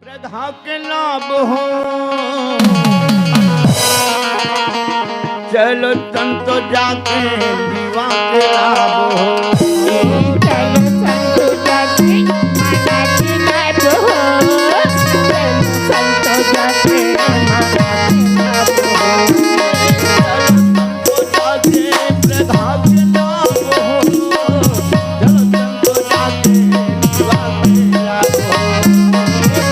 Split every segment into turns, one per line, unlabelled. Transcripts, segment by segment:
प्रधा के लाभ हो चलो संतो जाके दीवा के लाभ हो
चलो संतो जाके माता के लाभ हो संतो जाके माता के लाभ हो
प्रधा के लाभ हो चलो संतो जाके दीवा के लाभ हो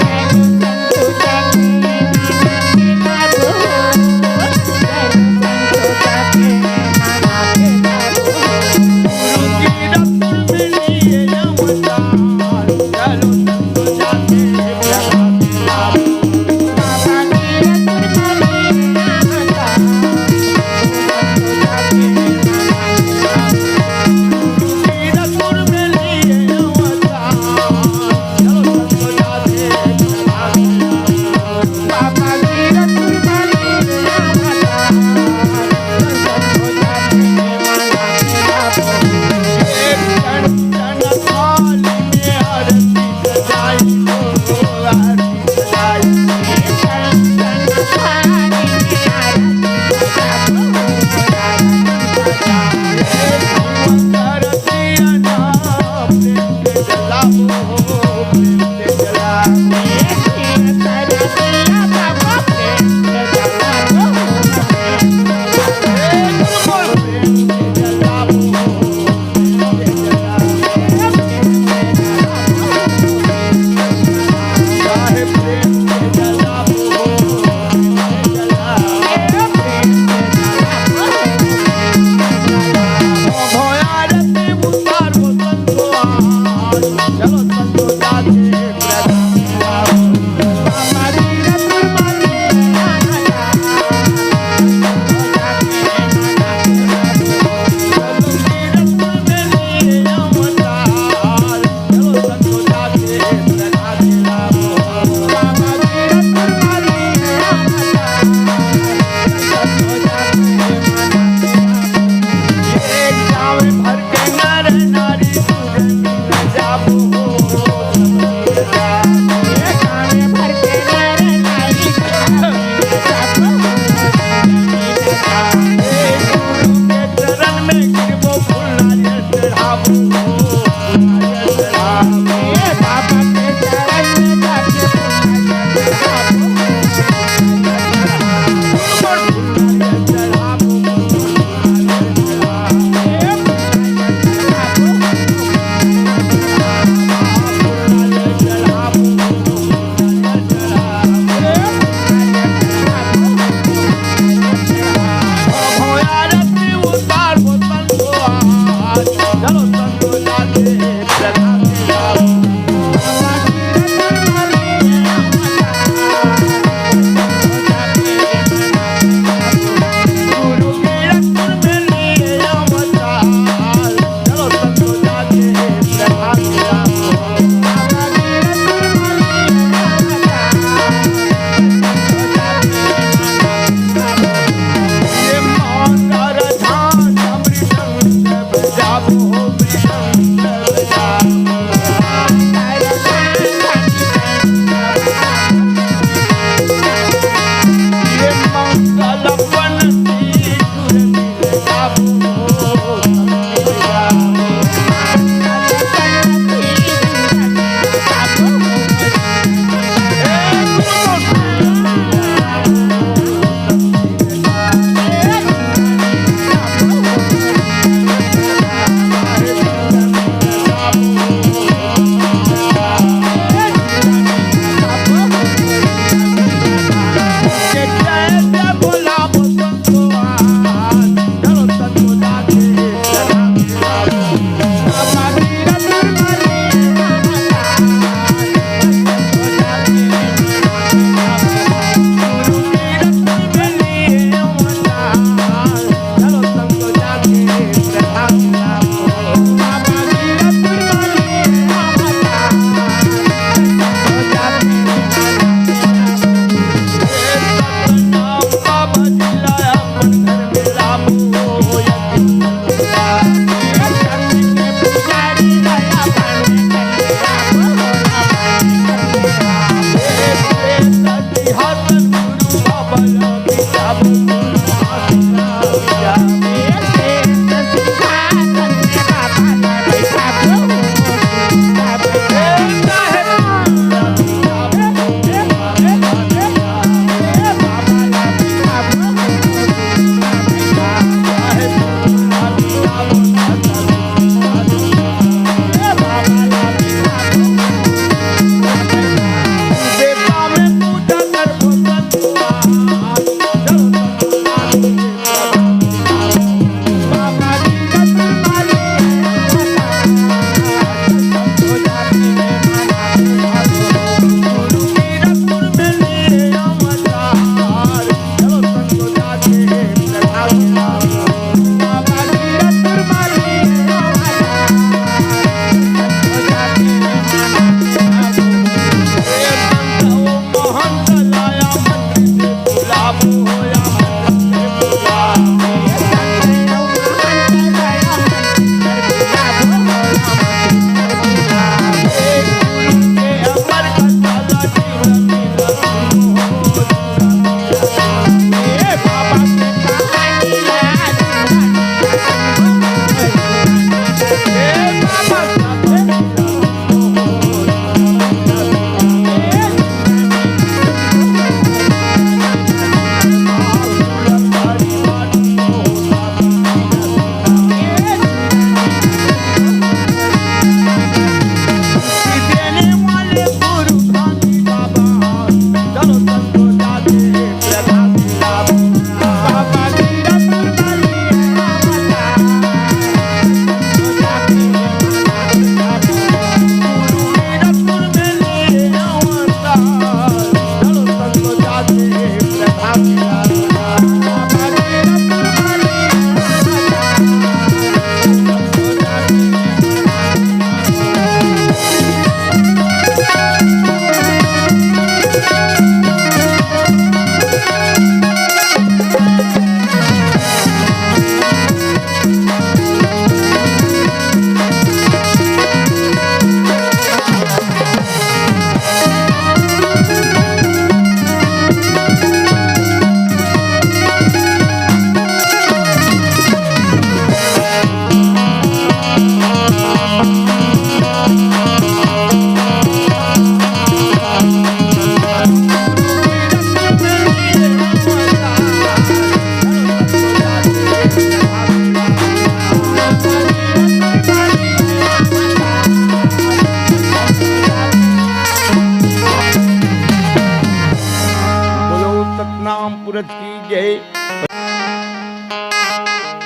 पुरत की जय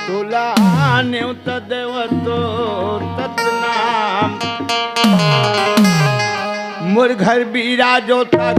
तुला नेवत देवतो तत्नाम मोर घर बिराजो था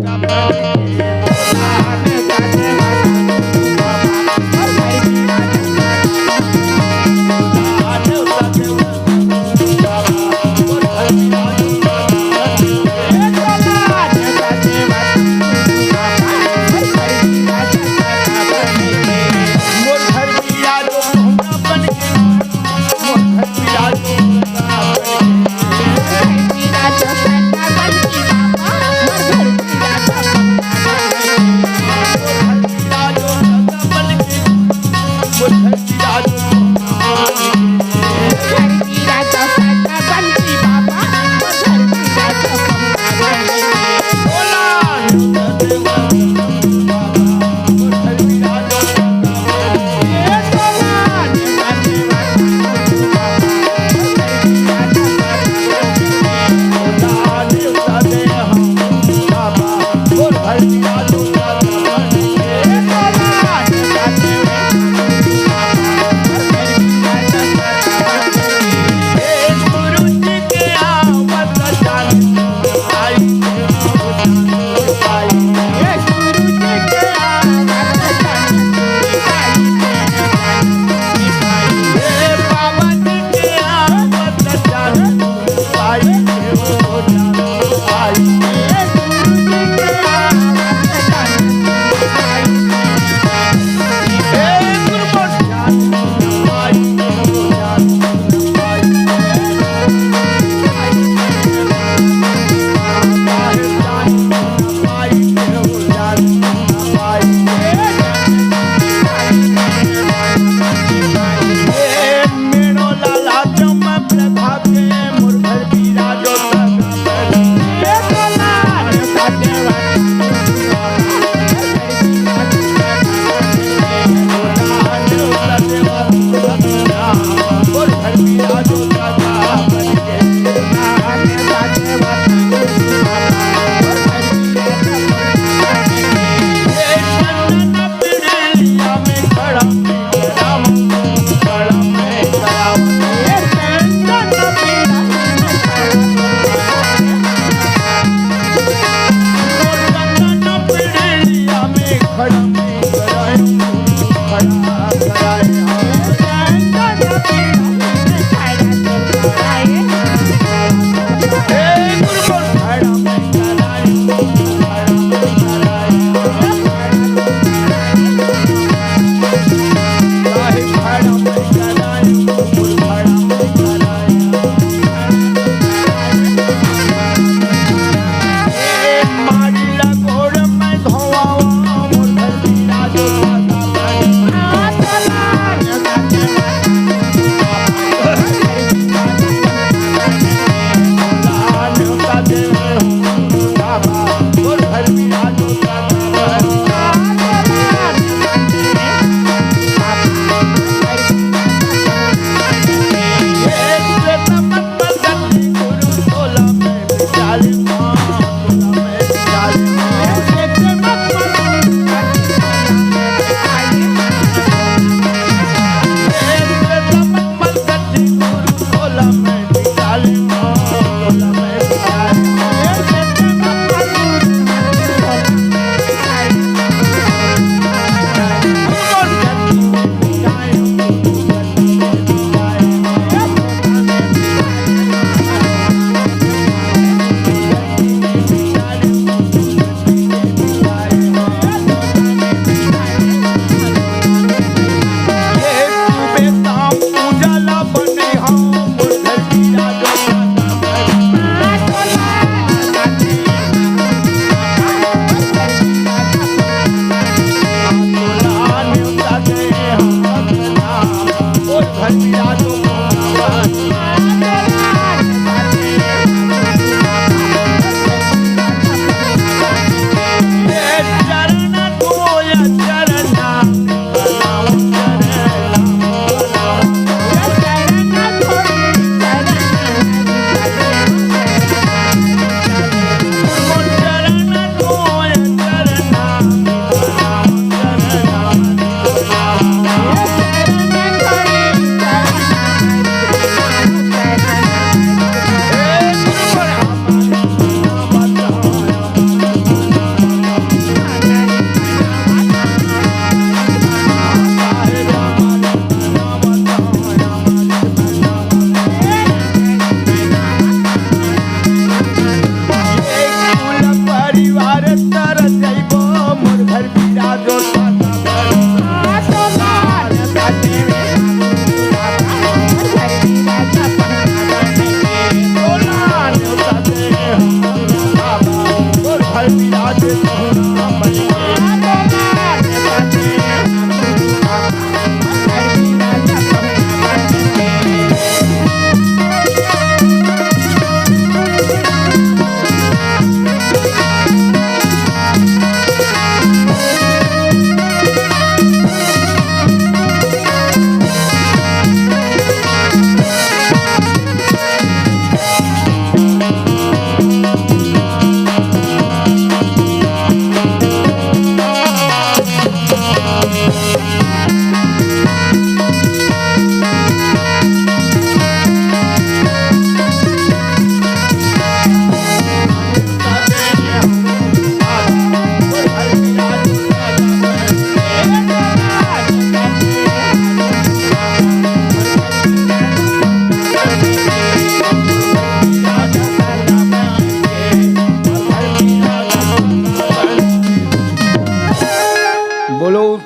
तर जइबो मोर घर बिराजो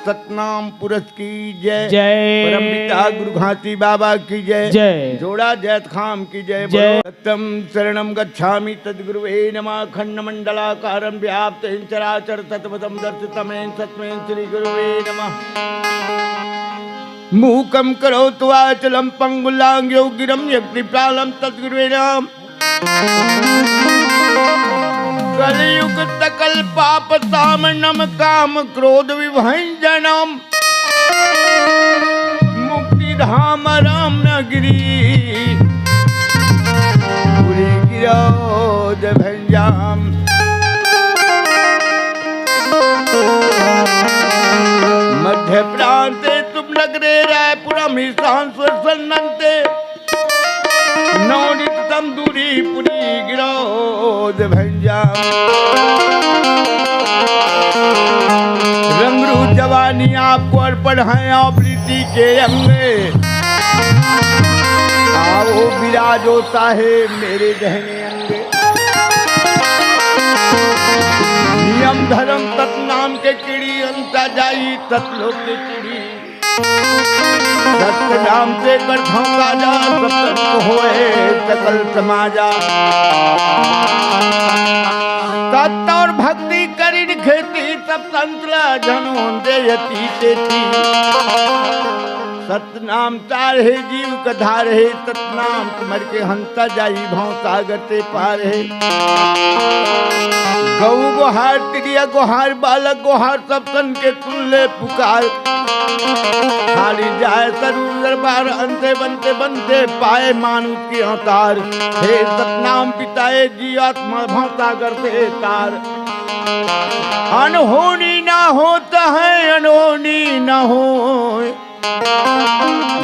सतनाम पुरुष की जय।
जय।
परम पिता गुरु घाटी बाबा की जय।
जय।
जोड़ा जैत खाम की जय।
जय।
सत्यम शरणम गच्छामि तद्गुरुवे नमः। खंड मंडलाकारं व्याप्तं चराचर तत्पदं दर्शितमेन सत्मेन श्री गुरुवे नमः। मूकं करोतु वाचालं पंगुलांग्यो गिरं यज्ञपालं तद्गुरुवे नमः। कलयुग सकल पाप तामनम काम क्रोध विभंजनम मुक्ति धाम राम नगरी पूरी गिरोध भंजाम। मध्य प्रांते तुम नगरे रायपुरम ईशान स्वसन्नते नवनितम दूरी पुरी गिरोध भंजा। रंगरू जवानी आपको अर्पण है प्रीति के अंगे। आओ विराजो साहेब मेरे दहने अंगे। नियम धर्म तत्नाम के कीड़ी अंता जाई तत्लोक के कीड़ी। सत्य नाम से कर राजा सत्य होए सकल समाजा। सत्य और भक्ति करी खेती सब संतला जनों देयती तेती। सत्य नाम तार है जीव का धार है। सतनाम मर के हंसा जाई भाव सागर से पार है। गौ गोहार तिरिया गोहार बालक गोहार सब सन के तुल्ले पुकार। खाली जाए सरूर दरबार अंते बनते बनते पाए मानुष की अवतार। हे सतनाम पिताए जी आत्मा भावता करते तार। अनहोनी ना होता है अनहोनी ना हो।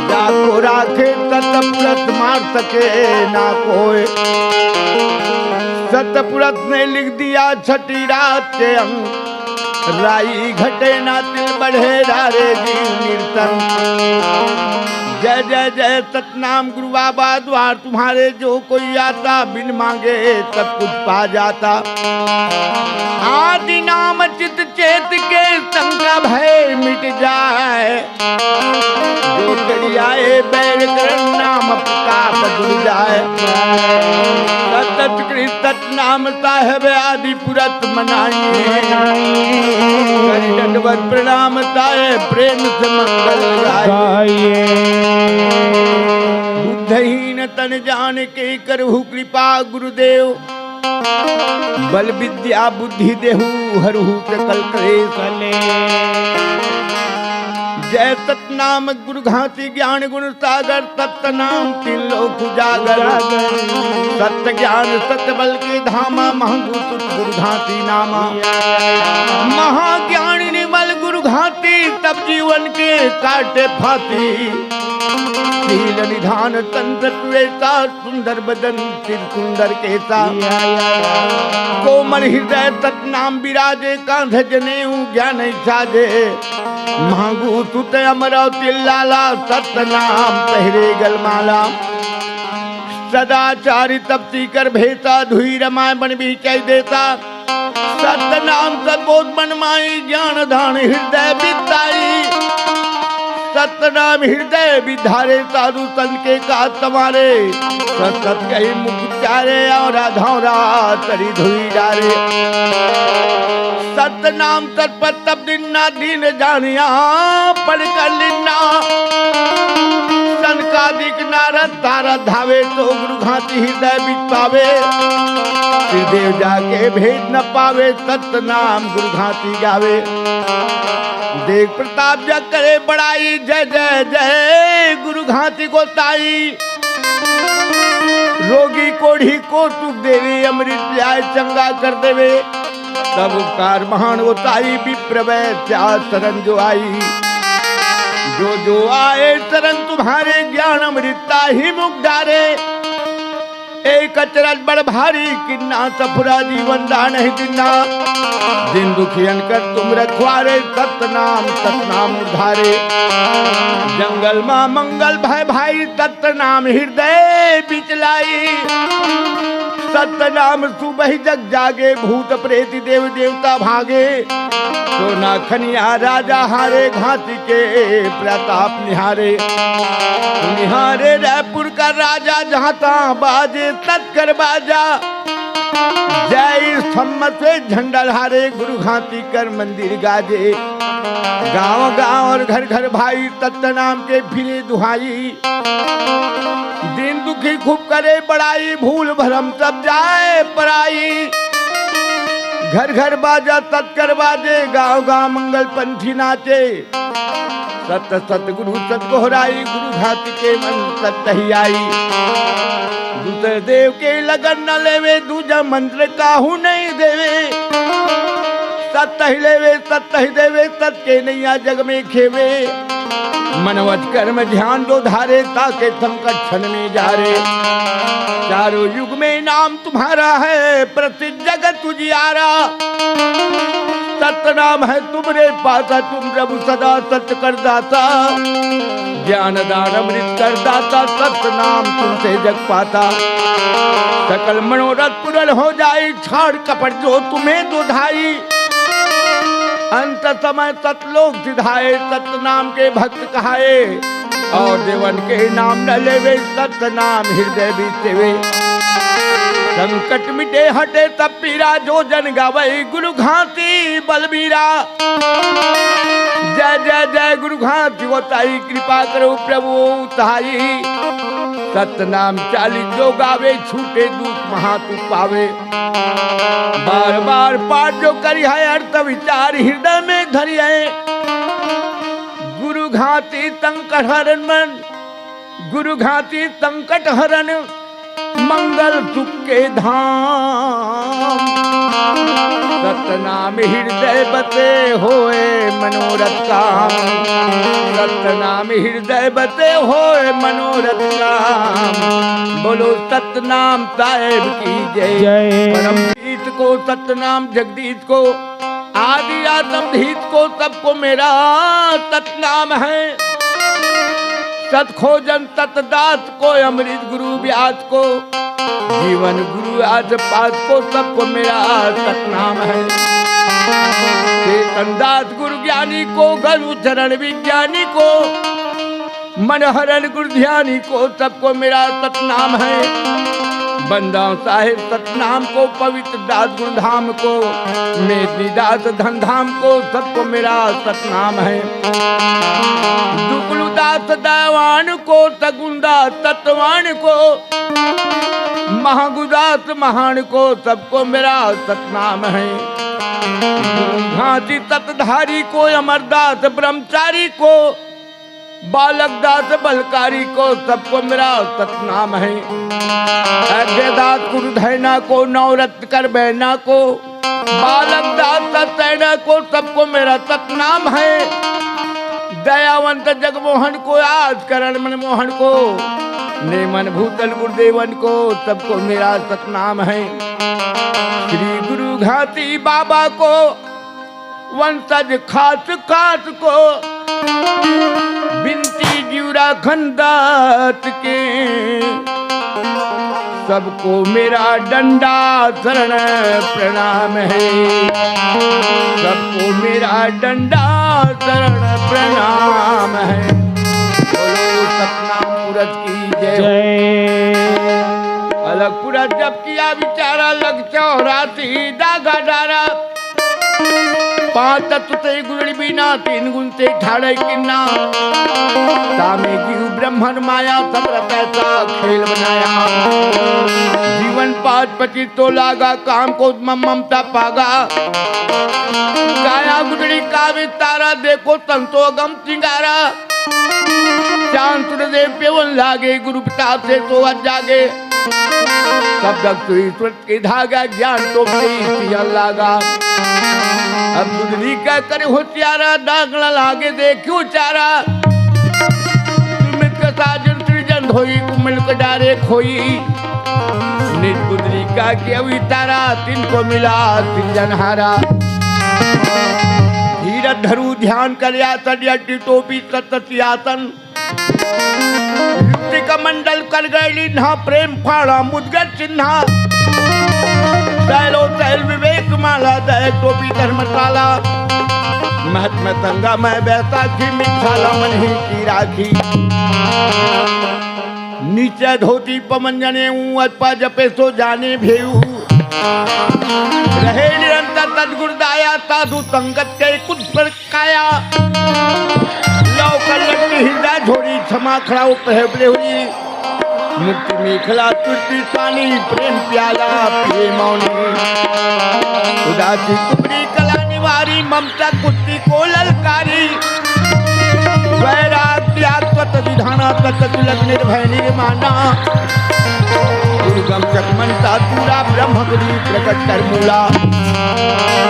जाको राखे सतपुरत मार सके ना कोई। सतपुरत ने लिख दिया छठी रात के अंग। राई घटे ना तिल बढ़े रारे जीव कीर्तन। जय जय जय सतनाम गुरु बाबा द्वार तुम्हारे जो कोई आता बिन मांगे सब कुछ पा जाता। आदि नाम चित चेत के शंका भय मिट जाए। जो चढ़ी आए बैर कर नाम प्रताप जुड़ जाए। सतनाम साहेब आदि पुरत मनाइए। दंडवत प्रणाम साहेब प्रेम से मंगल गाइए। बुद्धहीन तन जान के करहु कृपा गुरुदेव। बल विद्या बुद्धि देहु हरहु सकल क्लेश। जय सतनाम गुरु घाटी ज्ञान गुण सागर। सतनाम तीन लोक उजागर। सत्य ज्ञान सत्य बल के धामा महंगू गुरु घाटी नामा। महाज्ञान निर्मल गुरु घाटी तब जीवन के काटे फाती। शील निधान तंत्र त्वेता सुंदर बदन सिर सुंदर केसा। कोमल हृदय सतनाम विराजे कांध जनेऊ ज्ञान साजे। महंगू सुत अमरावती लाला सतनाम पहरे गलमाला। सदाचारी तपती कर भेता धुई रमाय बन भी कह देता। सतनाम बोध मन माई ज्ञान दान हृदय बिताई सतनाम हृदय विधारे साधु संत के का तुम्हारे सत कही मुख चारे और धौरा तरी धुई डारे सतनाम तत्पत तब दिन ना दीन जानिया पढ़ कर लिन्ना सनकादिक नारद तारा धावे तो गुरु घाटी हृदय बिच पावे देव जाके भेद न पावे सतनाम गुरु घाटी गावे देख प्रताप जग करे बड़ाई जय जय जय गुरु घाटी को ताई रोगी कोढ़ी को सुख देवी अमृत प्याय चंगा कर देवे तब उपकार महान होताई विप्रवै शरण जो आई जो आए शरण तुम्हारे ज्ञान अमृता ही मुख डारे एक अचरज बड़ भारी किन्ना सफुरा जीवन दान है दिन्ना दिन दुखियन कर तुम रखवारे सतनाम उधारे जंगल मां मंगल भय भाई सतनाम हृदय बिचलाई सतनाम सुबह जग जागे भूत प्रेत देव देवता भागे सोना खनिया राजा हारे घाटी के प्रताप निहारे निहारे रायपुर का राजा जहाँ तहाँ बाजे तत्कर बाजा जय स्तंभ से झंडा धारे गुरु घाटी कर मंदिर गाजे गांव गांव और घर घर भाई सतनाम के फिरे दुहाई दिन दुखी खूब करे बड़ाई भूल भरम सब जाए पराई घर घर बाजा तत्कर बाजे गांव गांव मंगल पंथी नाचे सत सत गुरु सत गोहराई गुरु घाटी के मन सत ही आई दूसरे देव के लगन न लेवे दूजा मंत्र काहू नहीं देवे सत ही लेवे सत ही देवे सत के नैया जग में खेवे मनवत कर्म ध्यान दो धारे ताके संकट क्षण में जारे चारों युग में नाम तुम्हारा है प्रसिद्ध जगत उजियारा सतनाम है तुमरे पासा तुम प्रभु सदा सत्य कर दाता ज्ञान दान अमृत कर दाता सतनाम तुमसे जग पाता सकल मनोरथ पूर्ण हो जाए छाड़ कपट जो तुम्हें दुधाई अंत समय सतलोक सिधाए सतनाम के भक्त कहाए और देवन के नाम न लेवे सतनाम हृदय बीतेवे संकट मिटे हटे तब पीरा जो जन गावे गुरु घाटी बलबीरा जय जय जय गुरु घाटी होताई कृपा करो प्रभु ताई सतनाम चालीस जो गावे छूटे दुख महातु पावे बार बार पाठ जो करी है अर्थ विचार हृदय में धरी है गुरु घाटी संकट हरण मन गुरु घाटी संकट हरण मंगल सुख के धाम सतनाम हृदय बते होए मनोरथ काम सतनाम हृदय बते होए मनोरथ काम बोलो सतनाम साहेब की जय परम प्रीत को सतनाम जगदीश को आदि आत्मधीत को सबको मेरा सतनाम है सत खोजन सतदास को अमृत गुरु व्यास को जीवन गुरु आज पास को सबको मेरा सतनाम है चेतन दास गुरु ज्ञानी को गर्व चरण विज्ञानी को मनहरण गुरु ध्यानी को सबको मेरा सतनाम है बंदा साहिब सतनाम को पवित्र दास गुरुधाम को मेदनी दास धन धाम को सबको मेरा सतनाम है दुकुलु दास दयावान को सगुंदा तत्वान को महागुदास महान को सबको मेरा सतनाम है घाटी तत्धारी को अमरदास ब्रह्मचारी को बालक दास बलकारी को सबको मेरा सतनाम है दास गुरु धैना को नवरत्न कर बैना को बालक दास सैना को सबको मेरा सतनाम है दयावंत जगमोहन को आज करण मनमोहन को नेमन भूतल गुरुदेवन को सबको मेरा सतनाम है श्री गुरु घाटी बाबा को वंशज खास खास को बिनती जीवरा खंडात के सबको मेरा डंडा शरण प्रणाम है मेरा डंडा शरण प्रणाम है। बोलो सतनाम पुरज की जय। अलग पुरज जब किया विचारा लग 84 दागा डारा। 5 तत्व से गुण बिना 3 गुण से ठाड़े किन्ना। तामे जीव ब्रह्मन माया सब रतैसा खेल बनाया। जीवन 5 25 तो लागा काम को ममता पागा। काया गुजरी का विस्तारा देखो संतो गम सिंगारा। चांद सूर्यदेव पेवन लागे गुरु पिता से तो जागे। सब जग ईश्वर के धागा ज्ञान तो लागा। अब गुजरी का करे होशियारा दागला लागे देखियो चारा। मिलकर साजन सृजन धोई मिलकर डारे खोई। निज गुजरी का के अवितारा 3 को मिला 3 जनहारा। धीरज धरु ध्यान कर आसन अड्डी टोपी सतसियासन। युक्ति का मंडल कर गए ना प्रेम फाड़ा मुदगत चिन्हा। सैलो सैल विवेक माला दय टोपी धर्मशाला। महात्मा संगा मैं बैसाखी मिठाला मन ही की राखी। नीचे धोती पमन जने अथवा जपे सो जाने भेऊ। रहे निरंतर तदगुरदाया साधु संगत के कुछ पर काया। लव कलट हृदय झोड़ी क्षमा खड़ा पहले हुई। मुक्ति मेखला तुर्ती पानी प्रेम प्याला पिए मौनी। उदासी कुबरी कला निवारी ममता कुत्ती को ललकारी। वैराग त्याग तत विधाना तत निर्भय निर्माना। दुर्गम चकमनता पूरा ब्रह्मगिरी प्रकट कर मूला।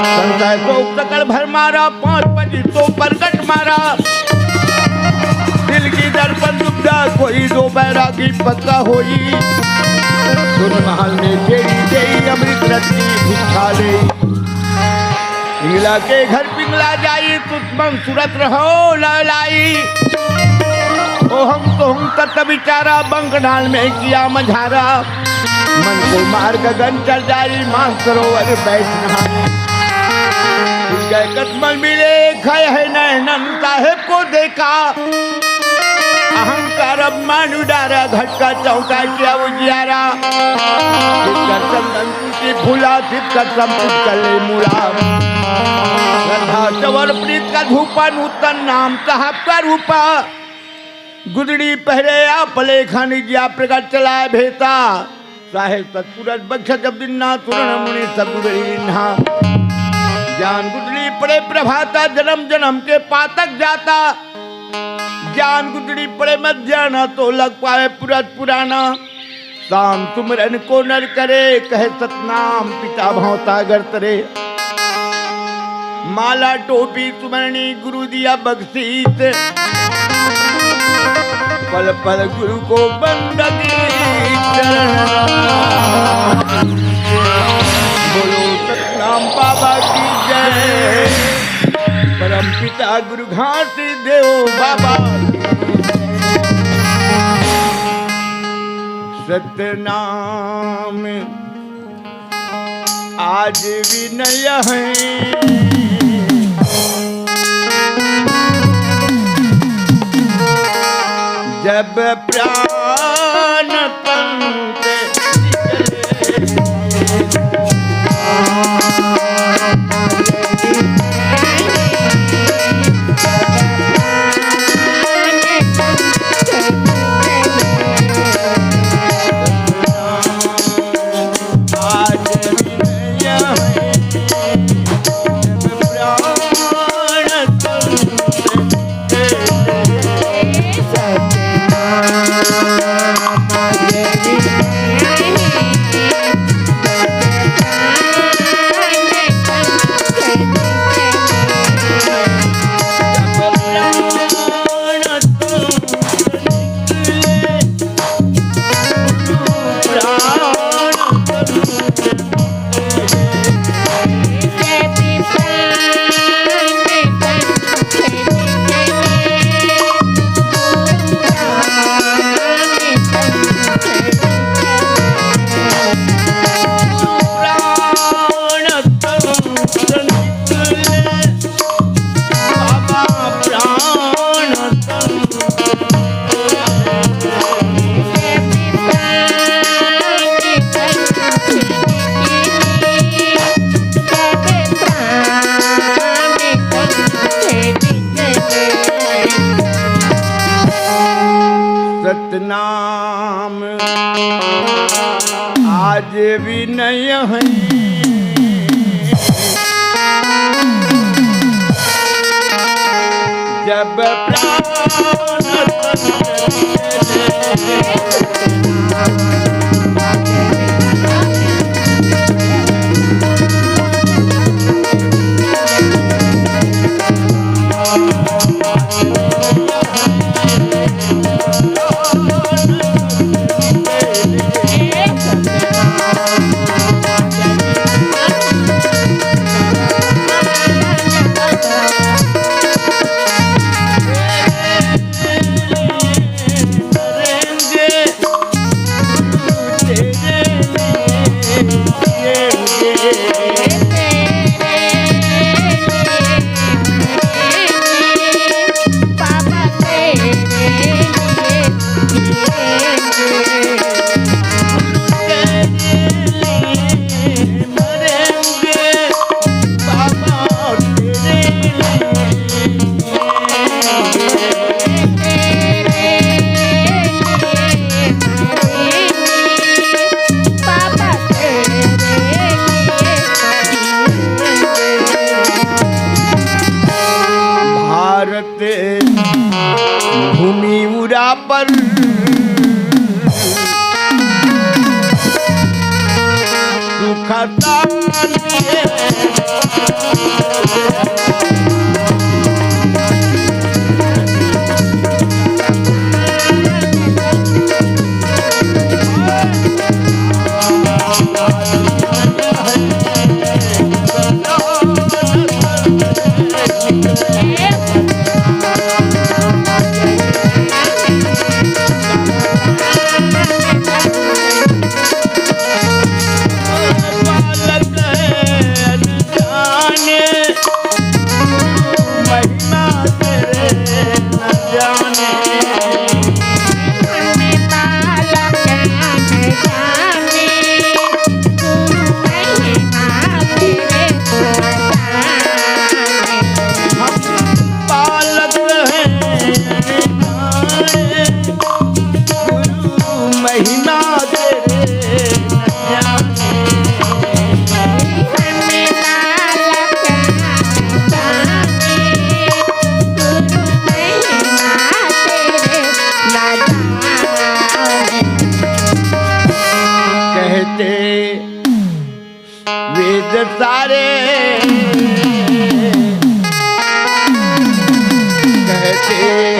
संशय तो सकल भर मारा 5 बजी तो प्रकट मारा। दिल की दर्पण दुबदा कोई 2 बैरागी पक्का होई। महल में तेरी तेरी अमृत रत्नी भिक्षा ले। पिंगला के घर पिंगला जाई तुम सूरत रहो लाई। ओ हम तो हम तत बिचारा बंगडाल में किया मझारा। मन को मार गगन चल जाई मान सरोवर बैठ नहाई। कदमल मिले खय है नैनन साहेब को देखा। अहंकार अब मान उडारा घटका चौका किया उजियारा। चंदन की फूला कर संपुट कले मूला। श्रद्धा चवर प्रीत का धूपा नूतन नाम साहब का रूपा। गुदड़ी पहरे आप लेखा निजिया प्रकट चलाए भेता। साहेब तत्पुरज बख्श जब दिन ना तुरण मुनि सब गुदड़ी नहा। ज्ञान गुदड़ी पड़े प्रभाता जन्म जन्म के पातक जाता। ज्ञान गुदड़ी पड़े मध्याना तो लग पाए पुरत पुराना। शाम तुमरन को नर करे कहे सतनाम पिता भावता गर तरे। माला टोपी सुमरणी गुरु दिया बख्शीत। पल पल गुरु को बंदगी चरण। बोलो सतनाम बाबा की जय। परम पिता गुरु घाटी देव बाबा। सतनाम आज विनय है। जब प्राण पंत
सतना
सतनाम आज विनय है जब प्राण भूमि उड़ा पर सुखता वेद सारे कहते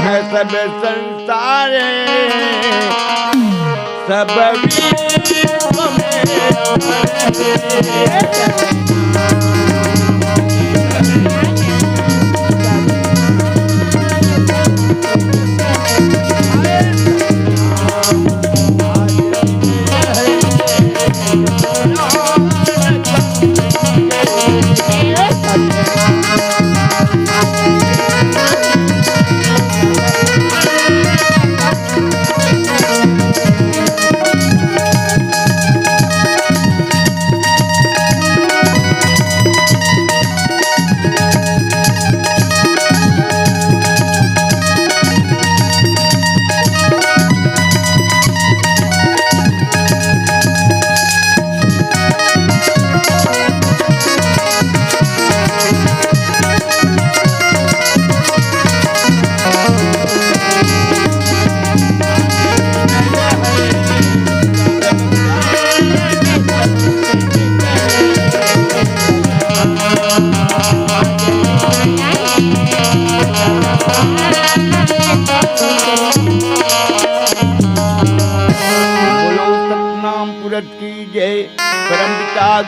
हैं सब संसार सब विश्व में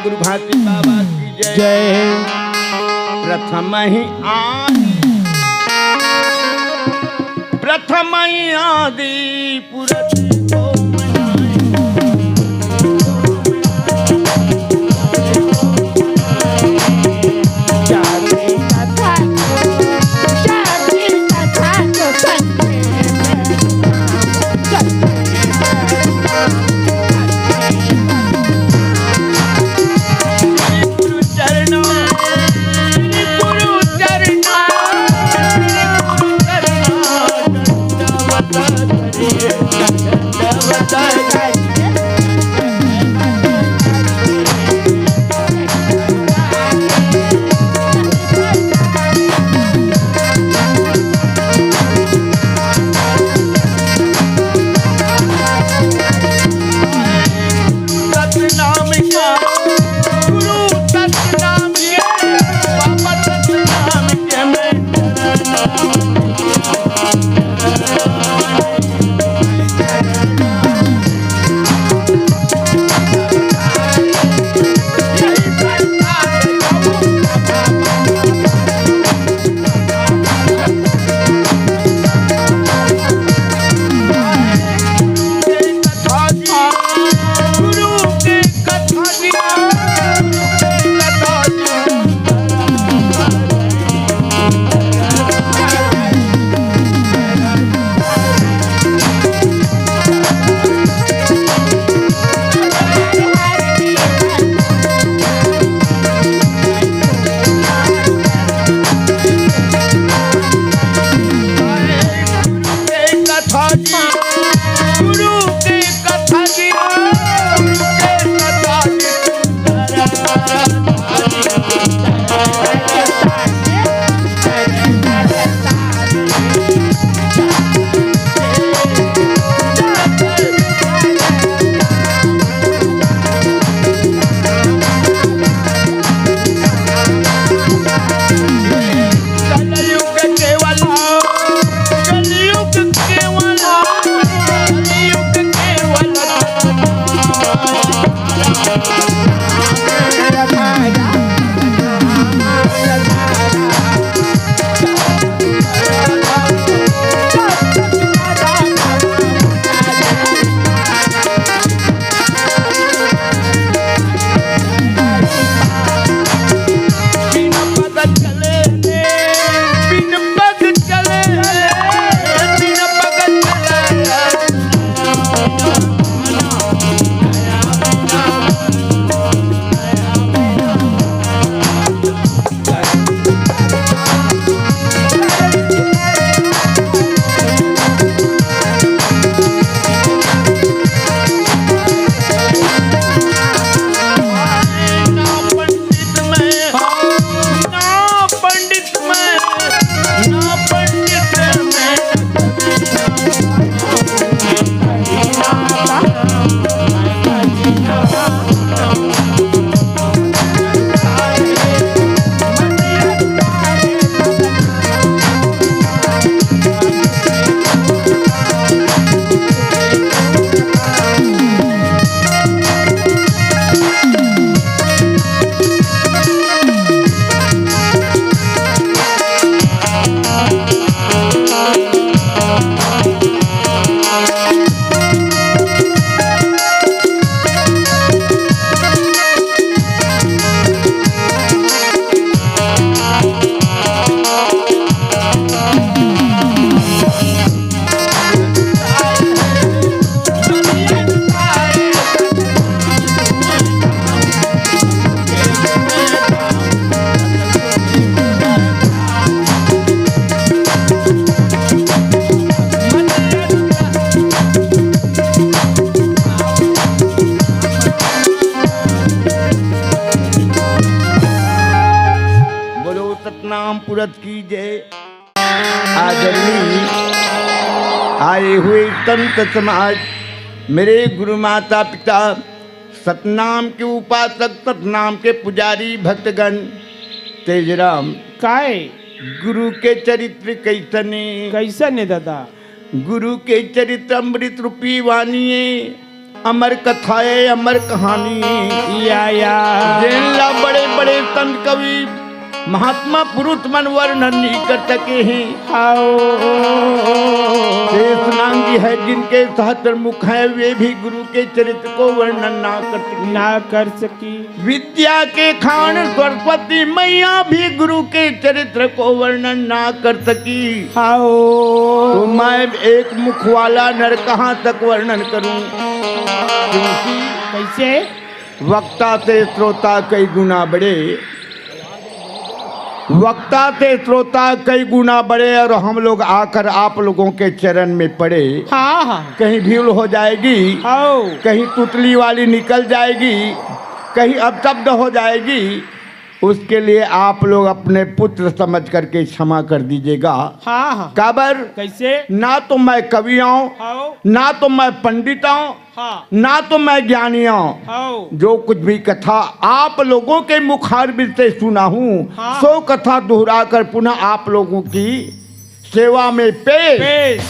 गुरु भांति बाबा की जय। प्रथम ही आदि पुरत Yeah. सतनाम पुरत की जय। आदरणीय आए हुए संत समाज, मेरे गुरु माता पिता, सतनाम के उपासक, सतनाम के पुजारी भक्तगण, तेजराम
काय
गुरु के चरित्र कैसने?
कैसन दादा?
गुरु के चरित्र अमृत रूपी वाणी, अमर कथाएं अमर कहानी।
या
जिनला बड़े बड़े संत कवि महात्मा पुरुष मन वर्णन नहीं कर सके हैं। शेषनागी है जिनके सहस्त्र मुख है, वे भी गुरु के चरित्र को वर्णन ना कर सकी। विद्या के खान सरस्वती मैया भी गुरु के चरित्र को वर्णन ना कर सकी। तो मैं एक मुख वाला नर कहाँ तक वर्णन करूं? क्योंकि
कैसे?
वक्ता से श्रोता कई गुना बड़े, वक्ता से श्रोता कई गुना बड़े, और हम लोग आकर आप लोगों के चरण में पड़े। कहीं भीड़ हो जाएगी, कहीं तुतली वाली निकल जाएगी, कहीं अपशब्द हो जाएगी, उसके लिए आप लोग अपने पुत्र समझ करके क्षमा कर दीजिएगा। काबर?
कैसे?
ना तो मैं कवि हूँ, ना तो मैं पंडित हूँ, ना तो मैं ज्ञानी हूँ। जो कुछ भी कथा आप लोगों के मुखारबिंद से सुना हूँ, सो कथा दोहराकर पुनः आप लोगों की सेवा में पेश।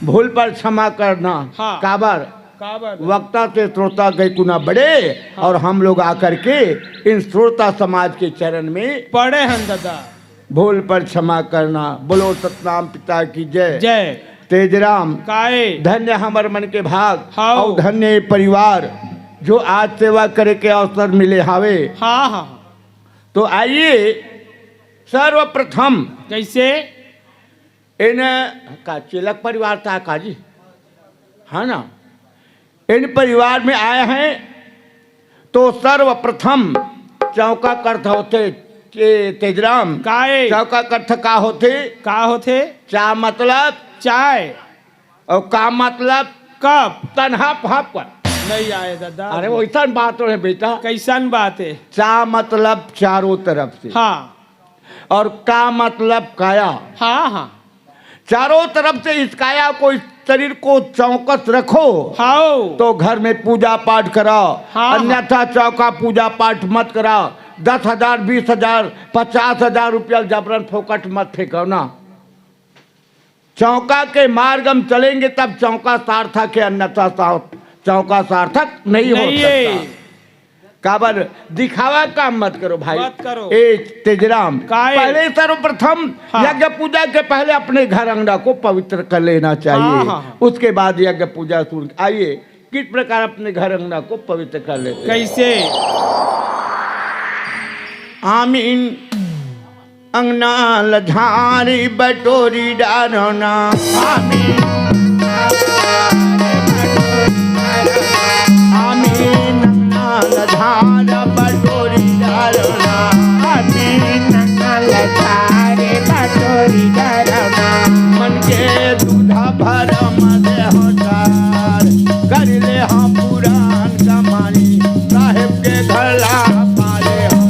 भूल पर क्षमा करना। काबर? वक्ता से श्रोता कई गुना बड़े, और हम लोग आकर के इन श्रोता समाज के चरण में
पड़े हैं दादा।
भूल पर क्षमा करना। बोलो सतनाम पिता की जय।
जय।
तेजराम
काय
धन्य हमर मन के भाग, और धन्य परिवार जो आज सेवा करे के अवसर मिले हावे। तो आइए सर्वप्रथम
कैसे
इन का चिलक परिवार था काजी, है ना? इन परिवार में आए हैं तो सर्वप्रथम चौका कर्थ होते तेजराम।
काय
चौका कर्थ का होते? चा मतलब
चाय,
और का मतलब
कप।
तन्हा भाप कर
नहीं आए दादा।
अरे वैसा बात है बेटा।
कैसन बात है?
चा मतलब चारों तरफ से, और का मतलब काया। चारों तरफ से इस काया को, इस शरीर को चौकस रखो। तो घर में पूजा पाठ कराओ, अन्यथा चौका पूजा पाठ मत कराओ। 10,000 20,000 50,000 रुपया जबरन फोकट मत फेंको ना। चौका के मार्ग हम चलेंगे तब चौका सार्थक है, अन्यथा चौका सार्थक नहीं हो सकता। काबर दिखावा काम मत करो भाई,
मत करो।
ए तेजराम, पहले सर्वप्रथम यज्ञ पूजा के पहले अपने घर अंगना को पवित्र कर लेना चाहिए। उसके बाद यज्ञ पूजा शुरू। आइए किस प्रकार अपने घर अंगना को पवित्र कर लेते?
कैसे?
आमीन। अंगना लधारी बटोरी डारना, आमीन। आमीन। लधार बटोरी डारना, आमीन। लधार बटोरी डारना, मन के दूधा भर मदे होतार, कर ले हाँ पुराण कमानी, साहेब के घला पाले हो।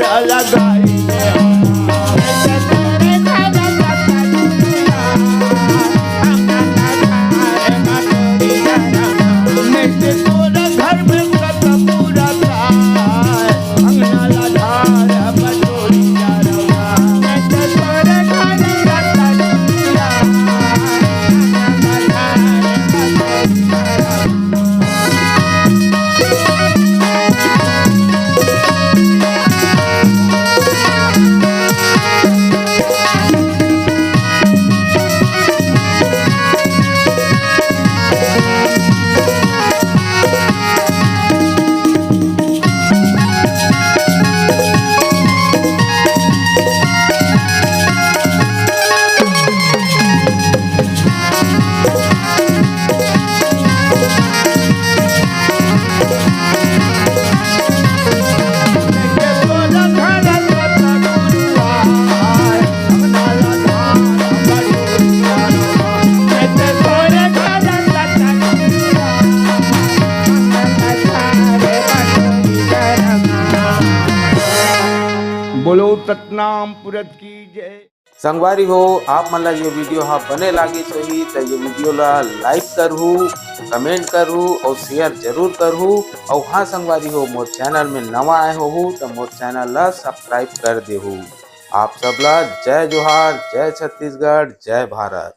धार लगाई घर में पूरा था अंगना ला धार बटोरी बोलो सतनाम पुरत की जय।
संगवारी हो आप मन ला ये वीडियो हाँ बने लागी सही तो ये वीडियो ला लाइक करहू, कमेंट करहू और शेयर जरूर करहू। और हाँ संगवारी हो मोर चैनल में नवा आए हो तो मोर चैनल ला सब्सक्राइब कर देहू। आप सबला जय जोहार, जय छत्तीसगढ़, जय भारत।